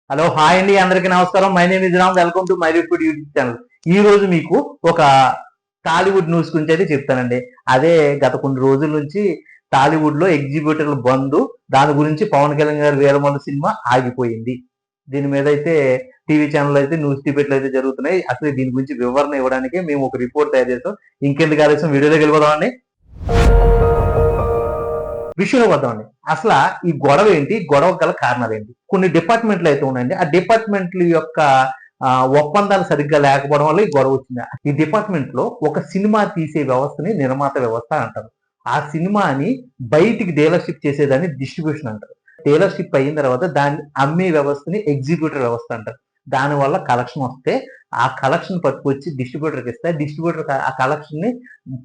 Hello hi అండి, అందరికీ నమస్కారం. My name is Ram. Welcome to my repeat YouTube channel. ఈ రోజు మీకు ఒక టాలీవుడ్ న్యూస్ గురించి అయితే చెప్తానండి. అదే గత కొన్ని రోజుల నుంచి టాలీవుడ్ లో ఎగ్జిబ్యూటర్ల బంద్, దాని గురించి పవన్ కళ్యాణ్ గారి వీరమల్లు సినిమా ఆగిపోయింది. దీని మీద అయితే టీవీ ఛానల్ అయితే న్యూస్ డిబేట్లు అయితే జరుగుతున్నాయి. అసలు దీని గురించి వివరణ ఇవ్వడానికి మేము ఒక రిపోర్ట్ తయారు చేస్తాం. ఇంకెందుకు ఆలస్యం, వీడియోలోకి వెళ్ళిపోదామండి. విషయంలో వద్దామండి. అసలు ఈ గొడవ ఏంటి, గొడవ గల కారణాలు ఏంటి? కొన్ని డిపార్ట్మెంట్లు అయితే ఉన్నాయండి. ఆ డిపార్ట్మెంట్ల యొక్క ఒప్పందాలు సరిగ్గా లేకపోవడం వల్ల ఈ గొడవ వచ్చింది. ఈ డిపార్ట్మెంట్ లో ఒక సినిమా తీసే వ్యవస్థని నిర్మాత వ్యవస్థ అంటారు. ఆ సినిమాని బయటికి డీలర్షిప్ చేసేదాన్ని డిస్ట్రిబ్యూషన్ అంటారు. డీలర్షిప్ అయిన తర్వాత దాన్ని అమ్మే వ్యవస్థని ఎగ్జిబ్యూటర్ వ్యవస్థ అంటారు. దాని వల్ల కలెక్షన్ వస్తే ఆ కలెక్షన్ పట్టుకొచ్చి డిస్ట్రిబ్యూటర్కి ఇస్తే, డిస్ట్రిబ్యూటర్ ఆ కలెక్షన్ ని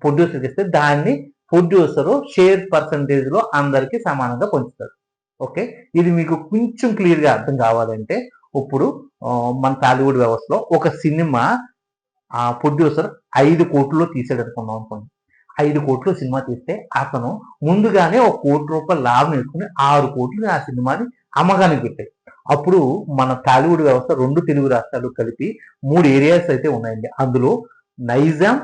ప్రొడ్యూసర్కి ఇస్తే, దాన్ని ప్రొడ్యూసర్ షేర్ పర్సంటేజ్ లో అందరికి సమానంగా పంచుతారు. ఓకే, ఇది మీకు కొంచెం క్లియర్ గా అర్థం కావాలంటే, ఇప్పుడు మన టాలీవుడ్ వ్యవస్థలో ఒక సినిమా ప్రొడ్యూసర్ 5 కోట్లలో తీసాడు అనుకున్నాం అనుకోండి. 5 కోట్లు సినిమా తీస్తే అతను ముందుగానే ఒక ₹1 లాభం వేసుకుని 6 కోట్లు ఆ సినిమాని అమ్మకానికి పెట్టాడు. అప్పుడు మన టాలీవుడ్ వ్యవస్థ 2 తెలుగు రాష్ట్రాలు కలిపి 3 ఏరియాస్ అయితే ఉన్నాయండి. అందులో నైజాం,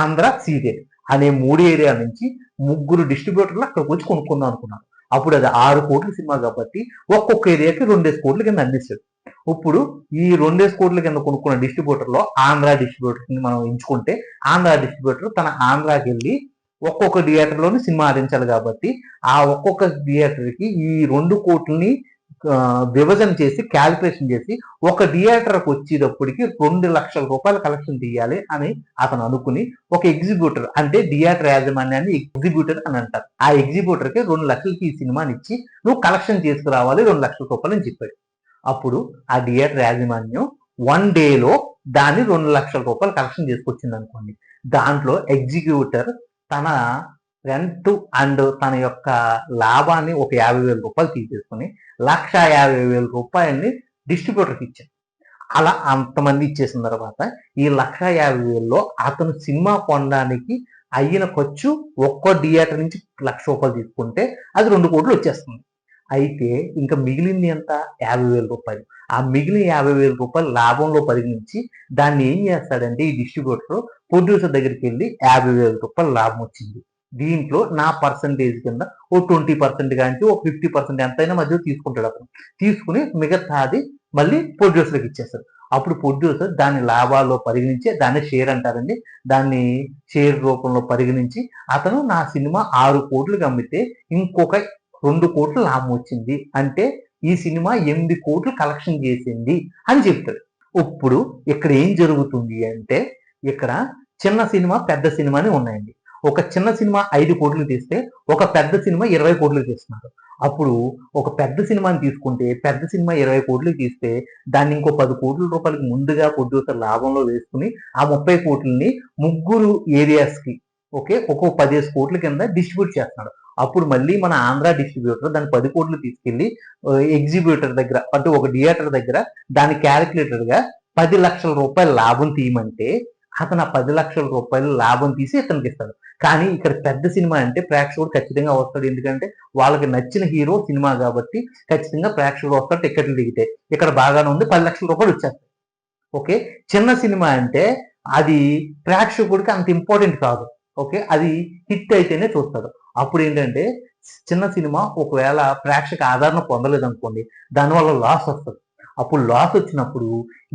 ఆంధ్ర, సీడెడ్ అనే 3 ఏరియా నుంచి 3 డిస్ట్రిబ్యూటర్లు అక్కడికి వచ్చి కొనుక్కుందాం అనుకున్నారు. అప్పుడు అది 6 కోట్ల సినిమా కాబట్టి ఒక్కొక్క ఏరియాకి 2 కోట్ల కింద అందిస్తాడు. ఇప్పుడు ఈ 2 కోట్ల కింద కొనుక్కున్న డిస్ట్రిబ్యూటర్ లో ఆంధ్ర డిస్ట్రిబ్యూటర్ ని మనం ఎంచుకుంటే, ఆంధ్ర డిస్ట్రిబ్యూటర్ తన ఆంధ్రాకి వెళ్ళి ఒక్కొక్క థియేటర్ లోని సినిమా ఆడించాలి కాబట్టి ఆ ఒక్కొక్క థియేటర్ కి ఈ 2 కోట్లని విభజన చేసి క్యాలిక్యులేషన్ చేసి ఒక థియేటర్కి వచ్చేటప్పటికి ₹2,00,000 కలెక్షన్ తీయాలి అని అతను అనుకుని ఒక ఎగ్జిబ్యూటర్, అంటే థియేటర్ యాజమాన్యాన్ని ఎగ్జిబ్యూటర్ అని అంటారు. ఆ ఎగ్జిబ్యూటర్ కి 2 లక్షలకి ఈ సినిమాని ఇచ్చి నువ్వు కలెక్షన్ చేసుకురావాలి ₹2,00,000 అని చెప్పాడు. అప్పుడు ఆ థియేటర్ యాజమాన్యం 1 డేలో దాన్ని ₹2,00,000 కలెక్షన్ చేసుకొచ్చింది అనుకోండి. దాంట్లో ఎగ్జిక్యూటర్ తన రెంట్ అండ్ తన యొక్క లాభాన్ని ఒక ₹50,000 తీసేసుకుని ₹1,50,000 డిస్ట్రిబ్యూటర్కి ఇచ్చాడు. అలా అంతమంది ఇచ్చేసిన తర్వాత ఈ ₹1,50,000లో అతను సినిమా కొనడానికి అయిన ఖర్చు ఒక్కో థియేటర్ నుంచి ₹1,00,000 తీసుకుంటే అది 2 కోట్లు వచ్చేస్తుంది. అయితే ఇంకా మిగిలింది ఎంత? ₹50,000. ఆ మిగిలిన ₹50,000 లాభంలో పరిగణించి దాన్ని ఏం చేస్తాడంటే ఈ డిస్ట్రిబ్యూటర్ ప్రొడ్యూసర్ దగ్గరికి వెళ్ళి ₹50,000 లాభం వచ్చింది, దీంట్లో నా పర్సంటేజ్ కింద ఓ 20% కానీ ఓ 50% ఎంతైనా మధ్య తీసుకుంటాడు. అతను తీసుకుని మిగతాది మళ్ళీ ప్రొడ్యూసర్కి ఇచ్చేస్తాడు. అప్పుడు ప్రొడ్యూసర్ దాని లాభాల్లో పరిగణించి, దాన్ని షేర్ అంటారండి, దాన్ని షేర్ రూపంలో పరిగణించి అతను నా సినిమా 6 కోట్లకి అమ్మితే ఇంకొక 2 కోట్లు లాభం వచ్చింది, అంటే ఈ సినిమా 8 కోట్లు కలెక్షన్ చేసింది అని చెప్తాడు. ఇప్పుడు ఇక్కడ ఏం జరుగుతుంది అంటే, ఇక్కడ చిన్న సినిమా పెద్ద సినిమా అని ఉన్నాయండి. ఒక చిన్న సినిమా 5 కోట్లు తీస్తే ఒక పెద్ద సినిమా 20 కోట్లు తీస్తున్నారు. అప్పుడు ఒక పెద్ద సినిమాని తీసుకుంటే, పెద్ద సినిమా 20 కోట్లు తీస్తే దాన్ని ఇంకో ₹10 కోట్ల ముందుగా ప్రొడ్యూసర్ లాభంలో వేసుకుని ఆ 30 కోట్లని 3 ఏరియాస్కి ఓకే ఒక్కో 15 కోట్ల కింద డిస్ట్రిబ్యూట్ చేస్తున్నాడు. అప్పుడు మళ్ళీ మన ఆంధ్ర డిస్ట్రిబ్యూటర్ దాన్ని 10 కోట్లు తీసుకెళ్లి ఎగ్జిబ్యూటర్ దగ్గర, అంటే ఒక థియేటర్ దగ్గర దాని క్యాలిక్యులేటర్ గా ₹10,00,000 లాభం తీయమంటే అతను ఆ ₹10,00,000 లాభం తీసి ఇతనికి ఇస్తాడు. కానీ ఇక్కడ పెద్ద సినిమా అంటే ప్రేక్షకుడు ఖచ్చితంగా వస్తాడు. ఎందుకంటే వాళ్ళకి నచ్చిన హీరో సినిమా కాబట్టి ఖచ్చితంగా ప్రేక్షకుడు వస్తాడు, టికెట్లు దిగితే. ఇక్కడ బాగానే ఉంది, ₹10,00,000 వచ్చేస్తాయి. ఓకే, చిన్న సినిమా అంటే అది ప్రేక్షకుడికి అంత ఇంపార్టెంట్ కాదు. ఓకే, అది హిట్ అయితేనే చూస్తాడు. అప్పుడు ఏంటంటే చిన్న సినిమా ఒకవేళ ప్రేక్షక ఆదరణ పొందలేదు అనుకోండి, దానివల్ల లాస్ వస్తుంది. అప్పుడు లాస్ వచ్చినప్పుడు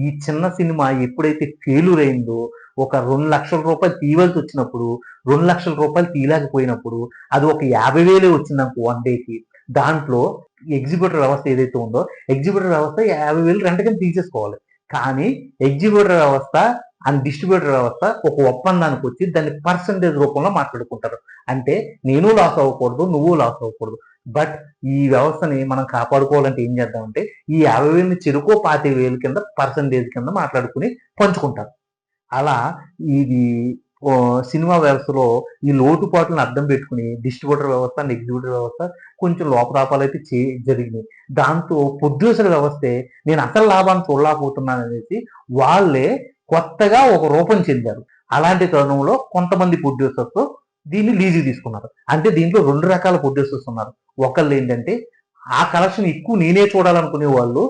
ఈ చిన్న సినిమా ఎప్పుడైతే ఫెయిల్యూర్ అయిందో, ఒక ₹2,00,000 తీయవలసి వచ్చినప్పుడు ₹2,00,000 తీయలేకపోయినప్పుడు అది ఒక 50,000 వచ్చిందనుకో 1 డేకి, దాంట్లో ఎగ్జిబ్యూటర్ వ్యవస్థ ఏదైతే ఉందో ఎగ్జిబ్యూటర్ వ్యవస్థ 50,000 రెంట్ కింద తీసేసుకోవాలి. కానీ ఎగ్జిబ్యూటర్ వ్యవస్థ అండ్ డిస్ట్రిబ్యూటర్ వ్యవస్థ ఒక ఒప్పందానికి వచ్చి దాన్ని పర్సంటేజ్ రూపంలో మాట్లాడుకుంటారు. అంటే నేను లాస్ అవ్వకూడదు, నువ్వు లాస్ అవ్వకూడదు. బట్ ఈ వ్యవస్థని మనం కాపాడుకోవాలంటే ఏం చేద్దామంటే ఈ 50,000 చెరుకో 25,000 కింద పర్సంటేజ్ కింద మాట్లాడుకుని పంచుకుంటారు. అలా ఇది సినిమా వ్యవస్థలో ఈ లోటుపాట్లను అడ్డం పెట్టుకుని డిస్ట్రిబ్యూటర్ వ్యవస్థ అండ్ ఎగ్జిబ్యూటర్ వ్యవస్థ కొంచెం లోపతాపాలు అయితే జరిగినాయి. దాంతో ప్రొడ్యూసర్ వ్యవస్థే నేను అసలు లాభాన్ని చూడలేకపోతున్నాను అనేసి వాళ్ళే కొత్తగా ఒక రూపం చెందారు. అలాంటి తరుణంలో కొంతమంది ప్రొడ్యూసర్స్ దీన్ని లీజు తీసుకున్నారు. అంటే దీంట్లో 2 రకాల ప్రొడ్యూసర్స్ ఉన్నారు. ఒకళ్ళు ఏంటంటే ఆ కలెక్షన్ ఎక్కువ నేనే చూడాలనుకునే వాళ్ళు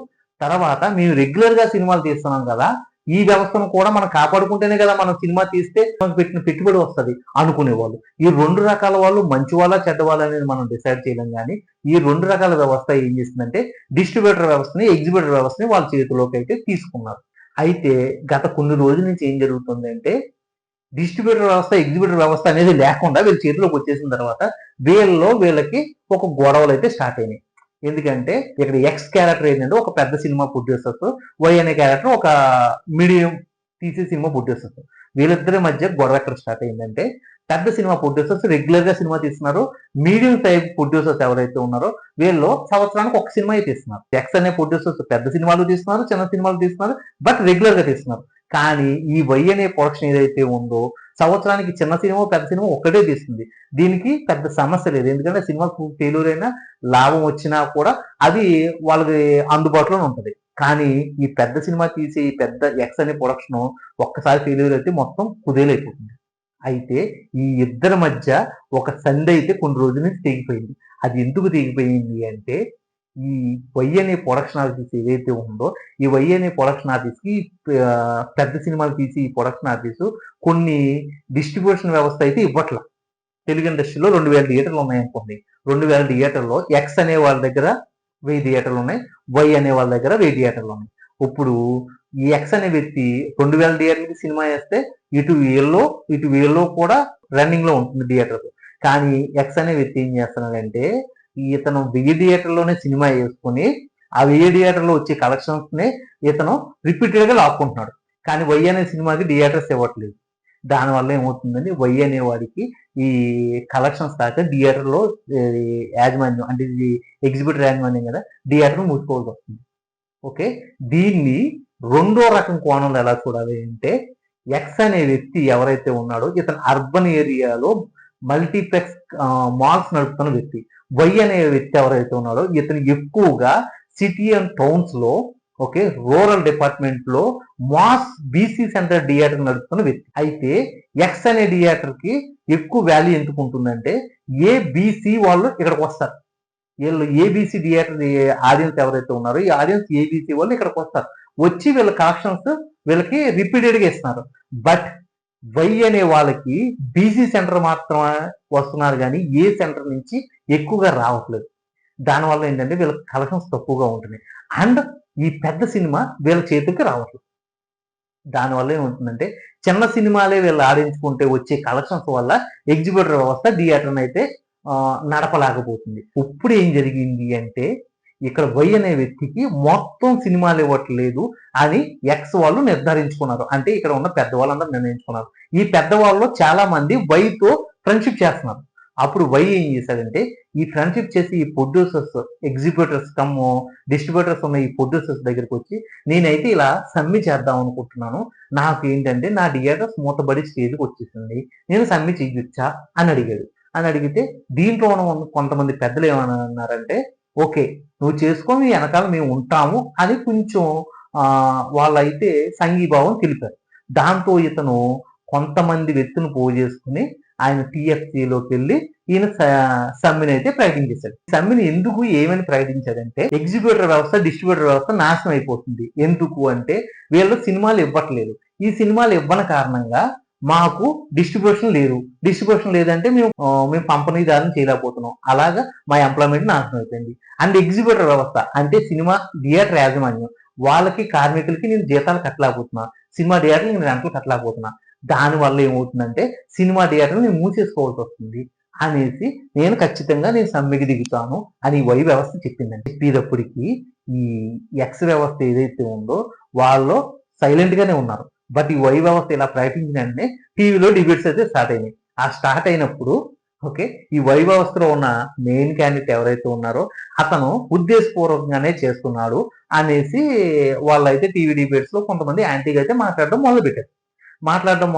తర్వాత మేము రెగ్యులర్ గా సినిమాలు తీస్తున్నాం కదా, ఈ వ్యవస్థను కూడా మనం కాపాడుకుంటేనే కదా మనం సినిమా తీస్తే మనకు పెట్టిన పెట్టుబడి వస్తుంది అనుకునేవాళ్ళు. ఈ 2 రకాల వాళ్ళు మంచి వాళ్ళ చెడ్డ వాళ్ళ అనేది మనం డిసైడ్ చేయలేం కానీ, ఈ 2 రకాల వ్యవస్థ ఏం చేసిందంటే డిస్ట్రిబ్యూటర్ వ్యవస్థని, ఎగ్జిబ్యూటర్ వ్యవస్థని వాళ్ళ చేతిలోకి అయితే తీసుకున్నారు. అయితే గత కొన్ని రోజుల నుంచి ఏం జరుగుతుంది అంటే డిస్ట్రిబ్యూటర్ వ్యవస్థ, ఎగ్జిబ్యూటర్ వ్యవస్థ అనేది లేకుండా వీళ్ళ చేతిలోకి వచ్చేసిన తర్వాత వీళ్ళకి ఒక గొడవలు అయితే స్టార్ట్ అయినాయి. ఎందుకంటే ఇక్కడ ఎక్స్ క్యారెక్టర్ ఏంటంటే ఒక పెద్ద సినిమా ప్రొడ్యూసర్స్, వై అనే క్యారెక్టర్ ఒక మీడియం తీసే సినిమా ప్రొడ్యూసర్స్. వీళ్ళిద్దరి మధ్య గొడవ ఎక్కడ స్టార్ట్ అయిందంటే పెద్ద సినిమా ప్రొడ్యూసర్స్ రెగ్యులర్ గా సినిమా తీస్తున్నారు. మీడియం టైప్ ప్రొడ్యూసర్స్ ఎవరైతే ఉన్నారో వీళ్ళు సంవత్సరానికి ఒక సినిమా తీస్తున్నారు. ఎక్స్ అనే ప్రొడ్యూసర్స్ పెద్ద సినిమాలు తీస్తున్నారు, చిన్న సినిమాలు తీస్తున్నారు, బట్ రెగ్యులర్ గా తీస్తున్నారు. కానీ ఈ వై అనే ప్రొడక్షన్ ఏదైతే ఉందో సంవత్సరానికి చిన్న సినిమా పెద్ద సినిమా ఒక్కటే తీస్తుంది. దీనికి పెద్ద సమస్య లేదు. ఎందుకంటే సినిమా ఫెయిల్యూర్ అయినా లాభం వచ్చినా కూడా అది వాళ్ళకి అందుబాటులోనే ఉంటుంది. కానీ ఈ పెద్ద సినిమా తీసి ఈ పెద్ద ఎక్స్ అనే ప్రొడక్షన్ ఒక్కసారి ఫెయిల్యూర్ అయితే మొత్తం కుదేలైపోతుంది. అయితే ఈ ఇద్దరి మధ్య ఒక సంధి అయితే కొన్ని రోజుల నుంచి తెగిపోయింది. అది ఎందుకు తెగిపోయింది అంటే ఈ వై అనే ప్రొడక్షన్ ఆఫీస్ ఏదైతే ఉందో ఈ వై అనే ప్రొడక్షన్ ఆఫీస్ కి పెద్ద సినిమాలు తీసి ఈ ప్రొడక్షన్ ఆఫీసు కొన్ని డిస్ట్రిబ్యూషన్ వ్యవస్థ అయితే ఇవ్వట్ల. తెలుగు ఇండస్ట్రీలో 2000 థియేటర్లు ఉన్నాయనుకోండి. 2000 థియేటర్లో ఎక్స్ అనే వాళ్ళ దగ్గర 1000 థియేటర్లు ఉన్నాయి, వై అనే వాళ్ళ దగ్గర 1000 థియేటర్లు ఉన్నాయి. ఇప్పుడు ఈ ఎక్స్ అనే వ్యక్తి 2000 థియేటర్లకి సినిమా వేస్తే ఇటు వీళ్ళలో కూడా రన్నింగ్ లో ఉంటుంది థియేటర్. కానీ ఎక్స్ అనే వ్యక్తి ఏం చేస్తున్నాడంటే ఇతను 1000 థియేటర్లోనే సినిమా వేసుకుని ఆ 1000 థియేటర్లో వచ్చే కలెక్షన్స్ ని ఇతను రిపీటెడ్ గా లాక్కుంటున్నాడు. కానీ వై అనే సినిమాకి థియేటర్స్ ఇవ్వట్లేదు. దానివల్ల ఏమవుతుందండి వై అనేవాడికి ఈ కలెక్షన్స్ కాక థియేటర్లో యాజమాన్యం అంటే ఇది ఎగ్జిబ్యూటర్ యాజమాన్యం కదా, థియేటర్ మూసుకోవాల్సి వస్తుంది. ఓకే, దీన్ని రెండో రకం కోణంలో ఎలా చూడాలి అంటే ఎక్స్ అనే వ్యక్తి ఎవరైతే ఉన్నాడో ఇతను అర్బన్ ఏరియాలో మల్టీప్లెక్స్ మాల్స్ నడుపుతున్న వ్యక్తి. వై అనే వ్యక్తి ఎవరైతే ఉన్నాడో ఇతను ఎక్కువగా సిటీ అండ్ టౌన్స్ లో ఓకే రూరల్ డిపార్ట్మెంట్ లో మాస్ బీసీ సెంటర్ థియేటర్ నడుపుతున్న వ్యక్తి. అయితే ఎక్స్ అనే థియేటర్ కి ఎక్కువ వాల్యూ ఎందుకు ఉంటుందంటే ఏబిసి వాళ్ళు ఇక్కడికి వస్తారు. వీళ్ళు ఏబిసి థియేటర్ ఆడియన్స్ ఎవరైతే ఉన్నారో ఈ ఆడియన్స్ ఏబిసి వాళ్ళు ఇక్కడికి వస్తారు. వచ్చి వీళ్ళ కలెక్షన్స్ వీళ్ళకి రిపీటెడ్ గా ఇస్తున్నారు. బట్ వై అనే వాళ్ళకి బీసీ సెంటర్ మాత్రమే వస్తున్నారు కానీ ఏ సెంటర్ నుంచి ఎక్కువగా రావట్లేదు. దానివల్ల ఏంటంటే వీళ్ళ కలెక్షన్స్ తక్కువగా ఉంటున్నాయి. అండ్ ఈ పెద్ద సినిమా వీళ్ళ చేతికి రావట్లేదు. దానివల్ల ఏమవుతుందంటే చిన్న సినిమాలే వీళ్ళు ఆడించుకుంటే వచ్చే కలెక్షన్స్ వల్ల ఎగ్జిబ్యూటర్ వ్యవస్థ థియేటర్ని అయితే నడపలేకపోతుంది. ఇప్పుడు ఏం జరిగింది అంటే ఇక్కడ వై అనే వ్యక్తికి మొత్తం సినిమాలు ఇవ్వట్లేదు అని ఎక్స్ వాళ్ళు నిర్ధారించుకున్నారు. అంటే ఇక్కడ ఉన్న పెద్దవాళ్ళందరూ నిర్ణయించుకున్నారు. ఈ పెద్దవాళ్ళు చాలా మంది వైతో ఫ్రెండ్షిప్ చేస్తున్నారు. అప్పుడు వై ఏం చేశాడంటే ఈ ఫ్రెండ్షిప్ చేసి ఈ ప్రొడ్యూసర్స్, ఎగ్జిబ్యూటర్స్ డిస్ట్రిబ్యూటర్స్ ఉన్న ఈ ప్రొడ్యూసర్స్ దగ్గరికి వచ్చి నేనైతే ఇలా సమ్మె చేద్దాం అనుకుంటున్నాను, నాకు ఏంటంటే నా థియేటర్స్ మూతబడి స్టేజ్కి వచ్చేసింది, నేను సమ్మె చేయొచ్చా అని అడిగాడు. అని అడిగితే దీంట్లో కొంతమంది పెద్దలు ఏమన్నారంటే ఓకే నువ్వు చేసుకొని వెనకాల మేము ఉంటాము అని కొంచెం వాళ్ళైతే సంఘీభావం తెలిపారు. దాంతో ఇతను కొంతమంది వ్యక్తులను పోగు చేసుకుని ఆయన టిఎఫ్సిలోకి వెళ్ళి ఈయన సమ్మెని అయితే ప్రకటించేశాడు. సమ్మెని ఎందుకు ఏమని ప్రకటించాడంటే ఎగ్జిబ్యూటర్ వ్యవస్థ, డిస్ట్రిబ్యూటర్ వ్యవస్థ నాశనం అయిపోతుంది. ఎందుకు అంటే వీళ్ళు సినిమాలు ఇవ్వట్లేదు. ఈ సినిమాలు ఇవ్వని కారణంగా మాకు డిస్ట్రిబ్యూషన్ లేదంటే మేము పంపిణీదారుని చేయలేకపోతున్నాం. అలాగా మా ఎంప్లాయ్మెంట్ నాశనం అయిపోయింది. అండ్ ఎగ్జిబ్యూటర్ వ్యవస్థ అంటే సినిమా థియేటర్ యాజమాన్యం వాళ్ళకి కార్మికులకి నేను జీతాలు కట్టలేకపోతున్నా, సినిమా థియేటర్లు నేను రెంట్లు కట్టలేకపోతున్నా. దానివల్ల ఏమవుతుందంటే సినిమా థియేటర్ నేను మూసేసుకోవాల్సి వస్తుంది అనేసి నేను ఖచ్చితంగా సమ్మెకి దిగుతాను అని వై వ్యవస్థ చెప్పిందండి. చెప్పేటప్పటికి ఈ ఎక్స్ వ్యవస్థ ఏదైతే ఉందో వాళ్ళు సైలెంట్ గానే ఉన్నారు. బట్ ఈ వై వ్యవస్థ ఇలా ప్రకటించిన వెంటనే టీవీలో డిబేట్స్ అయితే స్టార్ట్ అయినాయి. ఆ స్టార్ట్ అయినప్పుడు ఓకే ఈ వై వ్యవస్థలో ఉన్న మెయిన్ క్యాండిడేట్ ఎవరైతే ఉన్నారో అతను ఉద్దేశపూర్వకంగానే చేస్తున్నాడు అనేసి వాళ్ళైతే టీవీ డిబేట్స్ లో కొంతమంది యాంటీగా అయితే మాట్లాడడం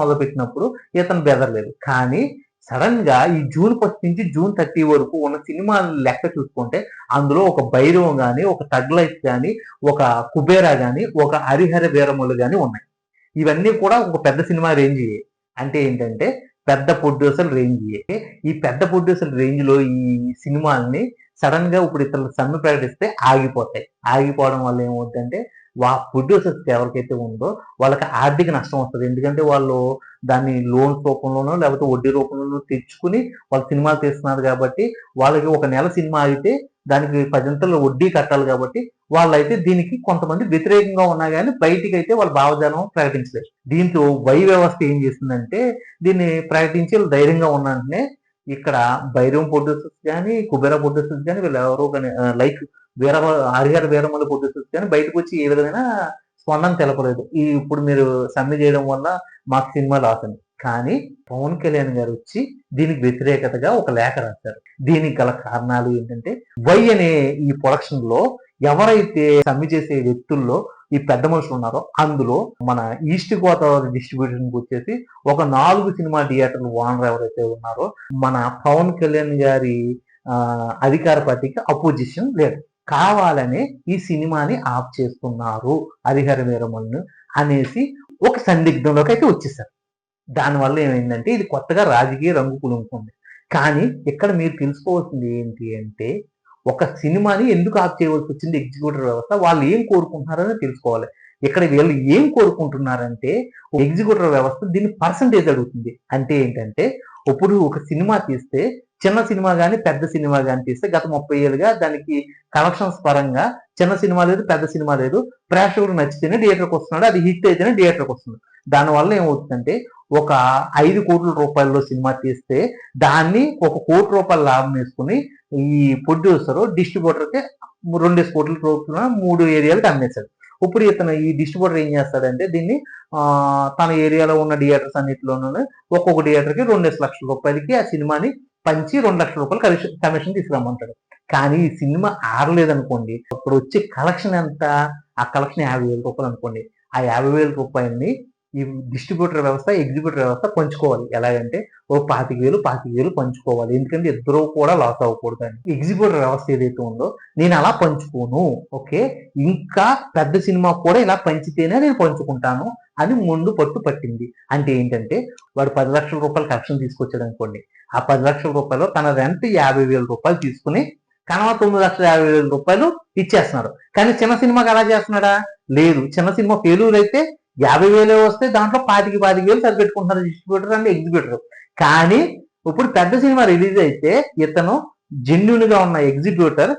మొదలుపెట్టినప్పుడు ఇతను బెదరలేదు. కానీ సడన్ గా ఈ జూన్ 1 నుంచి జూన్ 30 వరకు ఉన్న సినిమాల లెక్క చూసుకుంటే అందులో ఒక భైరవం గాని, ఒక తగ్ లైఫ్ గాని, ఒక కుబేరా గాని, ఒక హరిహర వీరములు గాని ఉన్నాయి. ఇవన్నీ కూడా ఒక పెద్ద సినిమా రేంజ్ అంటే ఏంటంటే పెద్ద ప్రొడ్యూసర్ రేంజ్. ఈ పెద్ద ప్రొడ్యూసర్ రేంజ్ లో ఈ సినిమాల్ని సడన్ గా ఇప్పుడు ఇతరులు సమ్మె ప్రకటిస్తే ఆగిపోతాయి. ఆగిపోవడం వల్ల ఏమవుద్దంటే ప్రొడ్యూసర్స్ ఎవరికైతే ఉందో వాళ్ళకి ఆర్థిక నష్టం వస్తది. ఎందుకంటే వాళ్ళు దాన్ని లోన్స్ రూపంలోనో లేకపోతే వడ్డీ రూపంలోనో తెచ్చుకుని వాళ్ళు సినిమాలు తీస్తున్నారు కాబట్టి వాళ్ళకి ఒక నెల సినిమా అయితే దానికి 10 వడ్డీ కట్టాలి కాబట్టి వాళ్ళైతే దీనికి కొంతమంది వ్యతిరేకంగా ఉన్నా కానీ బయటికైతే వాళ్ళ భావజాలం ప్రకటించలేరు. దీంతో వ్యవస్థ ఏం చేస్తుందంటే దీన్ని ప్రకటించి ధైర్యంగా ఉన్న వెంటనే ఇక్కడ భైరవం ప్రొడ్యూసర్స్ కానీ కుబేర ప్రొడ్యూసర్స్ కానీ వీళ్ళు ఎవరో కానీ లైక్ హరిహర వీరమల్లి ప్రొడ్యూసర్స్ కానీ బయటకు వచ్చి ఏ విధమైన స్పందన తెలపలేదు. ఇప్పుడు మీరు సమ్మె చేయడం వల్ల మాకు సినిమా లాస్ అని. కానీ పవన్ కళ్యాణ్ గారు వచ్చి దీనికి వ్యతిరేకతగా ఒక లేఖ రాశారు. దీనికి గల కారణాలు ఏంటంటే అనే ఈ ప్రొడక్షన్ లో ఎవరైతే సమ్మె చేసే వ్యక్తుల్లో ఈ పెద్ద మనుషులు ఉన్నారో అందులో మన ఈస్ట్ గోదావరి డిస్ట్రిబ్యూషన్ వచ్చేసి ఒక 4 సినిమా థియేటర్లు ఓనర్ ఎవరైతే ఉన్నారో మన పవన్ కళ్యాణ్ గారి అధికార పార్టీకి అపోజిషన్ లేదు. కావాలనే ఈ సినిమాని ఆఫ్ చేస్తున్నారు హరిహర వీరమల్లు అనేసి ఒక సందిగ్ధంలోకి అయితే వచ్చేసారు. దానివల్ల ఏమైందంటే ఇది కొత్తగా రాజకీయ రంగు పులుముతుంది. కానీ ఇక్కడ మీరు తెలుసుకోవాల్సింది ఏంటి అంటే ఒక సినిమాని ఎందుకు ఆఫ్ చేయవలసి వచ్చింది ఎగ్జిక్యూటివ్ వ్యవస్థ, వాళ్ళు ఏం కోరుకుంటున్నారని తెలుసుకోవాలి. ఇక్కడ వీళ్ళు ఏం కోరుకుంటున్నారంటే ఎగ్జిక్యూటివ్ వ్యవస్థ దీన్ని పర్సంటేజ్ అడుగుతుంది. అంటే ఏంటంటే ఇప్పుడు ఒక సినిమా తీస్తే చిన్న సినిమా కానీ పెద్ద సినిమా కానీ తీస్తే గత 30 ఏళ్ళుగా దానికి కలెక్షన్స్ పరంగా చిన్న సినిమా లేదు పెద్ద సినిమా లేదు, ప్రేక్షకుడు నచ్చితేనే థియేటర్కి వస్తున్నాడు, అది హిట్ అయితేనే థియేటర్కి వస్తుంది. దానివల్ల ఏమవుతుందంటే ఒక 5 కోట్ల రూపాయల్లో సినిమా తీస్తే దాన్ని 1 కోటి రూపాయల లాభం వేసుకుని ఈ ప్రొడ్యూసర్ డిస్ట్రిబ్యూటర్కి 2 కోట్ల రూపాయల 3 ఏరియాలకు అమ్మేశాడు. ఇప్పుడు ఇతను ఈ డిస్ట్రిబ్యూటర్ ఏం చేస్తాడంటే దీన్ని తన ఏరియాలో ఉన్న థియేటర్స్ అన్నింటిలోనూ ఒక్కొక్క థియేటర్కి 2 లక్షల రూపాయలకి ఆ సినిమాని పంచి 2 లక్షల రూపాయలు కమిషన్ తీసుకురమ్మంటాడు. కానీ ఈ సినిమా ఆడలేదనుకోండి, ఇప్పుడు వచ్చే కలెక్షన్ ఎంత, ఆ కలెక్షన్ 50,000 రూపాయలు అనుకోండి, ఆ 50,000 రూపాయలని ఈ డిస్ట్రిబ్యూటర్ వ్యవస్థ ఎగ్జిక్యూటివ్ వ్యవస్థ పంచుకోవాలి. ఎలాగంటే 25,000 పంచుకోవాలి. ఎందుకంటే ఇద్దరు కూడా లాస్ అవ్వకూడదు అని. ఎగ్జిక్యూటివ్ వ్యవస్థ ఏదైతే ఉందో నేను అలా పంచుకోను, ఓకే, ఇంకా పెద్ద సినిమా కూడా ఇలా పంచితేనే నేను పంచుకుంటాను అని ముందు పట్టింది. అంటే ఏంటంటే వాడు 10 లక్షల రూపాయలు కలెక్షన్ తీసుకొచ్చాడు అనుకోండి, ఆ 10 లక్షల రూపాయలు తన రెంట్ 50,000 రూపాయలు తీసుకుని కనవ 9,50,000 రూపాయలు ఇచ్చేస్తున్నారు. కానీ చిన్న సినిమాకి అలా చేస్తున్నాడా? లేదు. చిన్న సినిమా ఫెయిల్యూర్ అయితే 50,000 వస్తే దాంట్లో 25,000 సరిపెట్టుకుంటున్నారు డిస్ట్రిబ్యూటర్ అండ్ ఎగ్జిక్యూటర్. కానీ ఇప్పుడు పెద్ద సినిమా రిలీజ్ అయితే ఇతను జెన్యున్ గా ఉన్న ఎగ్జిక్యూటర్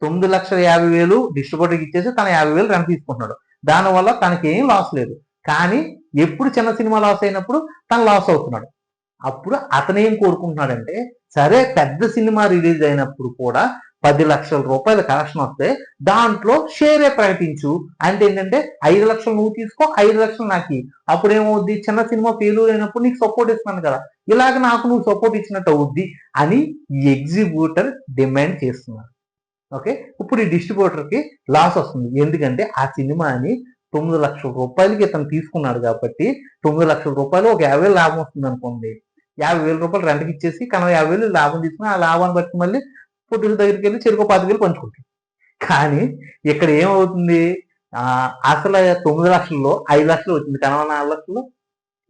9,50,000 డిస్ట్రిబ్యూటర్కి ఇచ్చేసి తన 50,000 రెంట్ తీసుకుంటున్నాడు. దానివల్ల తనకి ఏం లాస్ లేదు. కానీ ఎప్పుడు చిన్న సినిమా లాస్ అయినప్పుడు తను లాస్ అవుతున్నాడు. అప్పుడు అతను ఏం కోరుకుంటున్నాడంటే సరే పెద్ద సినిమా రిలీజ్ అయినప్పుడు కూడా 10 లక్షల రూపాయల కలెక్షన్ వస్తే దాంట్లో షేరే ప్రకటించు. అంటే ఏంటంటే 5 లక్షలు నువ్వు తీసుకో, 5 లక్షలు నాకు. అప్పుడు ఏమవుద్ది, చిన్న సినిమా ఫెయిల్యూర్ అయినప్పుడు నీకు సపోర్ట్ ఇస్తున్నాను కదా, ఇలాగ నాకు నువ్వు సపోర్ట్ ఇచ్చినట్టు అవుద్ది అని ఈ ఎగ్జిక్యూటర్ డిమాండ్ చేస్తున్నారు. ఓకే, ఇప్పుడు ఈ డిస్ట్రిబ్యూటర్కి లాస్ వస్తుంది. ఎందుకంటే ఆ సినిమాని 9 లక్షల రూపాయలకి ఇతను తీసుకున్నాడు కాబట్టి 9 లక్షల రూపాయలు ఒక 50,000 లాభం వస్తుంది అనుకోండి. 50,000 రూపాయలు రెంట్కి ఇచ్చేసి కనుక 50,000 లాభం తీసుకుని ఆ లాభాన్ని బట్టి మళ్ళీ పొట్టుల దగ్గరికి వెళ్ళి చెరుకు 10,000 పంచుకుంటారు. కానీ ఇక్కడ ఏమవుతుంది, అసలు 9 లక్షల్లో 5 లక్షలు వచ్చింది, కనవ 4 లక్షలు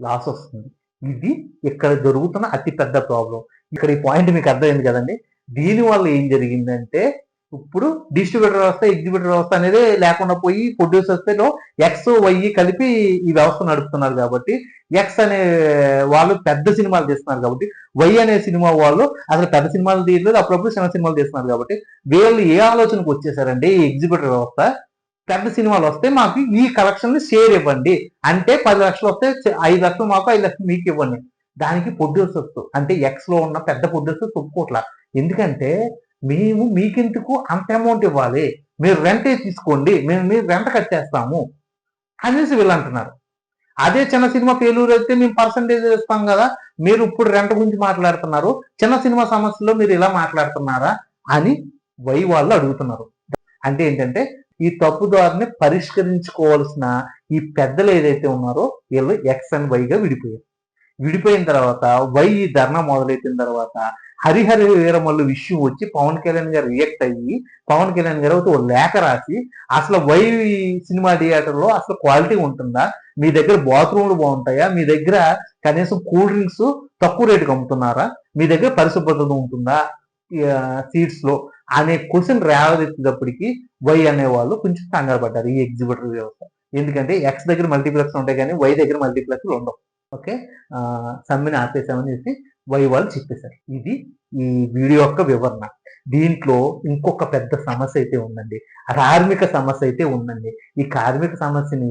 లాస్ వస్తుంది. ఇది ఇక్కడ జరుగుతున్న అతి పెద్ద ప్రాబ్లం. ఇక్కడ ఈ పాయింట్ మీకు అర్థమైంది కదండి. దీనివల్ల ఏం జరిగిందంటే ఇప్పుడు డిస్ట్రిబ్యూటర్ వ్యవస్థ ఎగ్జిక్యూటివ్ వ్యవస్థ అనేది లేకుండా పోయి ప్రొడ్యూసర్స్ లో ఎక్స్ వై కలిపి ఈ వ్యవస్థ నడుపుతున్నారు కాబట్టి ఎక్స్ అనే వాళ్ళు పెద్ద సినిమాలు తీస్తున్నారు కాబట్టి వై అనే సినిమా వాళ్ళు అసలు పెద్ద సినిమాలు తీయలేదు, అప్పుడప్పుడు చిన్న సినిమాలు తీస్తున్నారు కాబట్టి వీళ్ళు ఏ ఆలోచనకు వచ్చేసారంటే ఈ ఎగ్జిక్యూటివ్ వ్యవస్థ పెద్ద సినిమాలు వస్తే మాకు ఈ కలెక్షన్ షేర్ ఇవ్వండి, అంటే 10 లక్షలు వస్తే 5 లక్షలు మాకు 5 లక్షలు మీకు ఇవ్వండి. దానికి ప్రొడ్యూసర్స్ అంటే ఎక్స్ లో ఉన్న పెద్ద ప్రొడ్యూసర్స్ ఒప్పుకోట్లా. ఎందుకంటే మేము మీకెందుకు అంత అమౌంట్ ఇవ్వాలి, మీరు రెంటే తీసుకోండి, మీరు రెంట్ కట్టేస్తాము అనేసి వీళ్ళు అంటున్నారు. అదే చిన్న సినిమా ఫెయిల్యూర్ అయితే మేము పర్సంటేజ్ ఇస్తాం కదా, మీరు ఇప్పుడు రెంట్ గురించి మాట్లాడుతున్నారు, చిన్న సినిమా సమస్యలో మీరు ఇలా మాట్లాడుతున్నారా అని వై వాళ్ళు అడుగుతున్నారు. అంటే ఏంటంటే ఈ తప్పుదారిని పరిష్కరించుకోవాల్సిన ఈ పెద్దలు ఏదైతే ఉన్నారో వీళ్ళు ఎక్స్ అండ్ వైగా విడిపోయారు. విడిపోయిన తర్వాత వై ధర్నా మొదలెట్టిన తర్వాత హరిహర వీరమల్లు విషయం వచ్చి పవన్ కళ్యాణ్ గారు రియాక్ట్ అయ్యి పవన్ కళ్యాణ్ గారు ఒక లేఖ రాసి అసలు వై సినిమా థియేటర్లో అసలు క్వాలిటీ ఉంటుందా, మీ దగ్గర బాత్రూమ్లు బాగుంటాయా, మీ దగ్గర కనీసం కూల్ డ్రింక్స్ తక్కువ రేటుకి అమ్ముతున్నారా, మీ దగ్గర పరిశుభ్రత ఉంటుందా సీట్స్ లో అనే క్వశ్చన్ రేవదెత్తేటప్పటికి వై అనేవాళ్ళు కొంచెం కంగారు పడ్డారు ఈ ఎగ్జిబిటర్ వ్యవస్థ. ఎందుకంటే ఎక్స్ దగ్గర మల్టీప్లెక్స్ ఉంటాయి కానీ వై దగ్గర మల్టీప్లెక్స్లు ఉండవు. ఓకే, సమ్మెని ఆపేసామని చెప్పి వై వాళ్ళు చెప్పేశారు. ఇది ఈ వీడియో యొక్క వివరణ. దీంట్లో ఇంకొక పెద్ద సమస్య అయితే ఉందండి, కార్మిక సమస్య అయితే ఉందండి. ఈ కార్మిక సమస్యని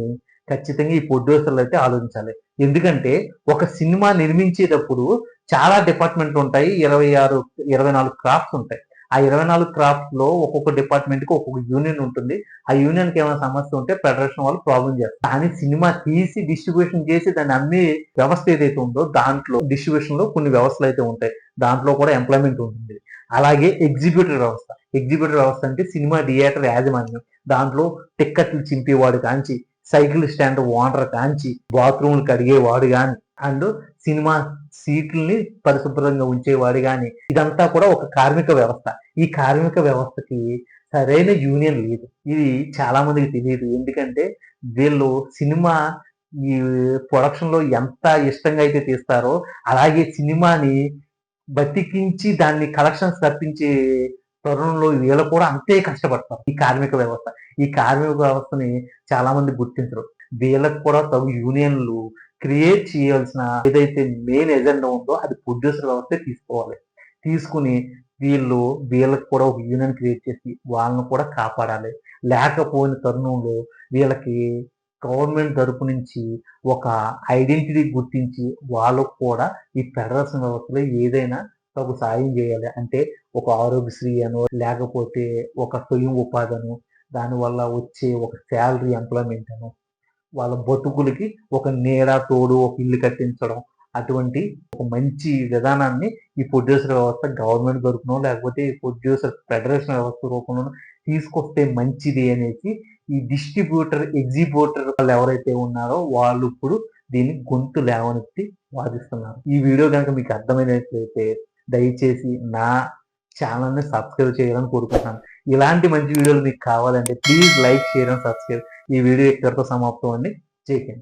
ఖచ్చితంగా ఈ ప్రొడ్యూసర్లు అయితే ఆలోచించాలి. ఎందుకంటే ఒక సినిమా నిర్మించేటప్పుడు చాలా డిపార్ట్మెంట్లు ఉంటాయి, 24 క్రాఫ్ట్స్ ఉంటాయి. ఆ 24 క్రాఫ్ట్స్ లో ఒక్కొక్క డిపార్ట్మెంట్ కి ఒక్కొక్క యూనియన్ ఉంటుంది. ఆ యూనియన్ కి ఏమైనా సమస్య ఉంటే ఫెడరేషన్ వాళ్ళు ప్రాబ్లం చేస్తారు. కానీ సినిమా తీసి డిస్ట్రిబ్యూషన్ చేసి దాన్ని అమ్మే వ్యవస్థ ఏదైతే ఉందో దాంట్లో డిస్ట్రిబ్యూషన్ లో కొన్ని వ్యవస్థలు అయితే ఉంటాయి. దాంట్లో కూడా ఎంప్లాయ్మెంట్ ఉంటుంది. అలాగే ఎగ్జిబ్యూటర్ వ్యవస్థ. ఎగ్జిబ్యూటర్ వ్యవస్థ అంటే సినిమా థియేటర్ యాజమాన్యం. దాంట్లో టిక్కెట్లు చింపేవాడు కాంచి, సైకిల్ స్టాండ్ ఓనర్ కాంచి, బాత్రూమ్లు కడిగేవాడు కానీ, అండ్ సినిమా సీట్లని పరిశుభ్రంగా ఉంచేవాడు కానీ, ఇదంతా కూడా ఒక కార్మిక వ్యవస్థ. ఈ కార్మిక వ్యవస్థకి సరైన యూనియన్ లేదు. ఇది చాలా మందికి తెలియదు. ఎందుకంటే వీళ్ళు సినిమా ఈ ప్రొడక్షన్ లో ఎంత ఇష్టంగా అయితే తీస్తారో అలాగే సినిమాని బతికించి దాన్ని కలెక్షన్స్ తప్పించే తరుణంలో వీళ్ళు కూడా అంతే కష్టపడతారు. ఈ కార్మిక వ్యవస్థ, ఈ కార్మిక వ్యవస్థని చాలా మంది గుర్తించరు. వీళ్ళకి కూడా తగు యూనియన్లు క్రియేట్ చేయాల్సిన ఏదైతే మెయిన్ ఎజెండా ఉందో అది ప్రొడ్యూసర్ వ్యవస్థే తీసుకోవాలి. తీసుకుని వీళ్ళకి కూడా ఒక యూనియన్ క్రియేట్ చేసి వాళ్ళని కూడా కాపాడాలి. లేకపోయిన తరుణంలో వీళ్ళకి గవర్నమెంట్ తరపు నుంచి ఒక ఐడెంటిటీ గుర్తించి వాళ్ళకు కూడా ఈ ఫెడరేషన్ వ్యవస్థలో ఏదైనా తగు సాయం చేయాలి. అంటే ఒక ఆరోగ్యశ్రీ అనో లేకపోతే ఒక స్వయం ఉపాధి అనో, దానివల్ల వచ్చే ఒక శాలరీ ఎంప్లాయ్మెంట్ అనో, వాళ్ళ బతుకులకి ఒక నీడ తోడు ఒక ఇల్లు కట్టించడం, అటువంటి ఒక మంచి విధానాన్ని ఈ ప్రొడ్యూసర్ వ్యవస్థ గవర్నమెంట్ తరపునో లేకపోతే ప్రొడ్యూసర్ ఫెడరేషన్ వ్యవస్థ రూపంలో తీసుకొస్తే మంచిది అనేసి ఈ డిస్ట్రిబ్యూటర్ ఎగ్జిబ్యూటర్ వాళ్ళు ఎవరైతే ఉన్నారో వాళ్ళు ఇప్పుడు దీన్ని గొంతు లేవనెత్తి వాదిస్తున్నారు. ఈ వీడియో కనుక మీకు అర్థమైనట్లయితే దయచేసి నా ఛానల్ని సబ్స్క్రైబ్ చేయాలని కోరుకుంటున్నాను. ఇలాంటి మంచి వీడియోలు మీకు కావాలంటే please like, share and subscribe. ఈ వీడియో ఇక్కడితో సమాప్తం అండి. జై హింద్.